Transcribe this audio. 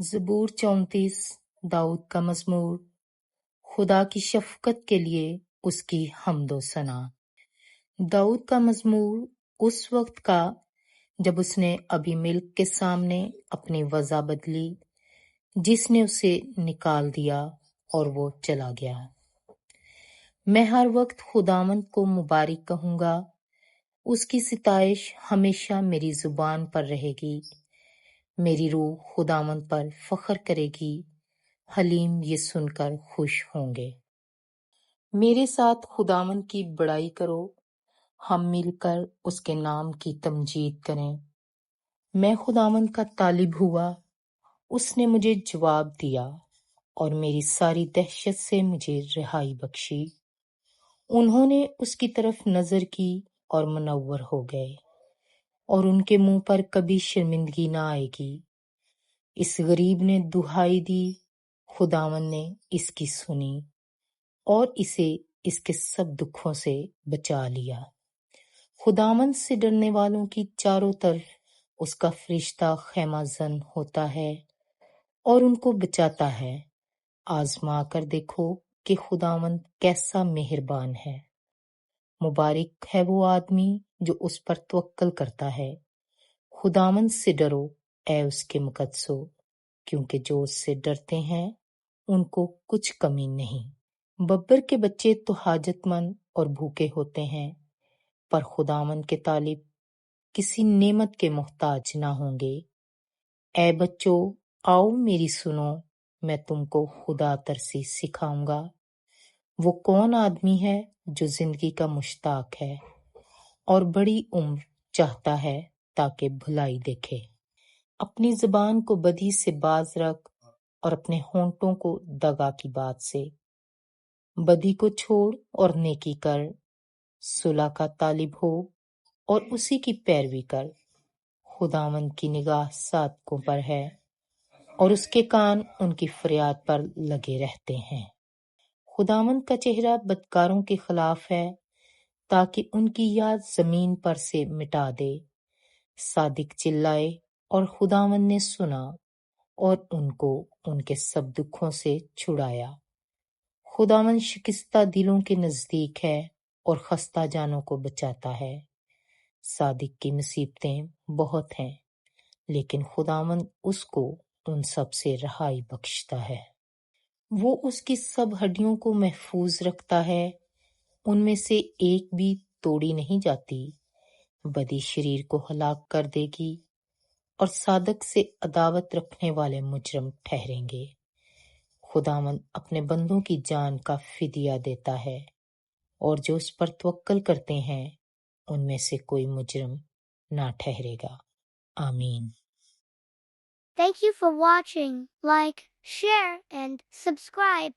ज़बूर 34 दाऊद का मज़मूर। खुदा की शफ़क़त के लिए उसकी हम्द व सना। दाऊद का मज़मूर उस वक्त का जब उसने अबीमेलेक के सामने अपनी वज़ा बदली, जिसने उसे निकाल दिया और वो चला गया। मैं हर वक्त खुदावंद को मुबारक कहूँगा, उसकी सिताइश हमेशा मेरी ज़ुबान पर रहेगी। मेरी रूह खुदावंद पर फख्र करेगी, हलीम ये सुनकर खुश होंगे। मेरे साथ खुदावंद की बड़ाई करो, हम मिलकर उसके नाम की तमजीद करें। मैं खुदावंद का तालिब हुआ, उसने मुझे जवाब दिया और मेरी सारी दहशत से मुझे रिहाई बख्शी। उन्होंने उसकी तरफ नजर की और मुनव्वर हो गए, और उनके मुंह पर कभी शर्मिंदगी ना आएगी। इस गरीब ने दुहाई दी, खुदावंद ने इसकी सुनी और इसे इसके सब दुखों से बचा लिया। खुदावंद से डरने वालों की चारों तरफ उसका फरिश्ता खैमाजन होता है और उनको बचाता है। आजमा कर देखो कि खुदावंद कैसा मेहरबान है। मुबारक है वो आदमी जो उस पर तवक्कल करता है। खुदावंद से डरो ऐ उसके मुकद्दसो, क्योंकि जो उससे डरते हैं उनको कुछ कमी नहीं। बब्बर के बच्चे तो हाजतमंद और भूखे होते हैं, पर खुदावंद के तालिब किसी नेमत के मोहताज ना होंगे। ऐ बच्चों, आओ मेरी सुनो, मैं तुमको खुदा तरसी सिखाऊंगा। वो कौन आदमी है जो जिंदगी का मुश्ताक है और बड़ी उम्र चाहता है ताकि भलाई देखे। अपनी जुबान को बदी से बाज रख और अपने होंठों को दगा की बात से। बदी को छोड़ और नेकी कर, सुलह का तालिब हो और उसी की पैरवी कर। खुदावंद की निगाह साधकों पर है और उसके कान उनकी फरियाद पर लगे रहते हैं। खुदावंद का चेहरा बदकारों के खिलाफ है, ताकि उनकी याद जमीन पर से मिटा दे। सादिक चिल्लाए और खुदावंद ने सुना और उनको उनके सब दुखों से छुड़ाया। खुदावंद शिकस्ता दिलों के नजदीक है और खस्ता जानों को बचाता है। सादिक की मुसीबतें बहुत हैं, लेकिन खुदावंद उसको उन सब से रहाई बख्शता है। वो उसकी सब हड्डियों को महफूज रखता है, उनमें से एक भी तोड़ी नहीं जाती। बदी शरीर को हलाक कर देगी और सादक से अदावत रखने वाले मुजरम ठहरेंगे। खुदावंद अपने बंदों की जान का फिदिया देता है, और जो उस पर तवक्कल करते हैं उनमें से कोई मुजरम ना ठहरेगा। आमीन। Thank you for watching. Like, share, and subscribe.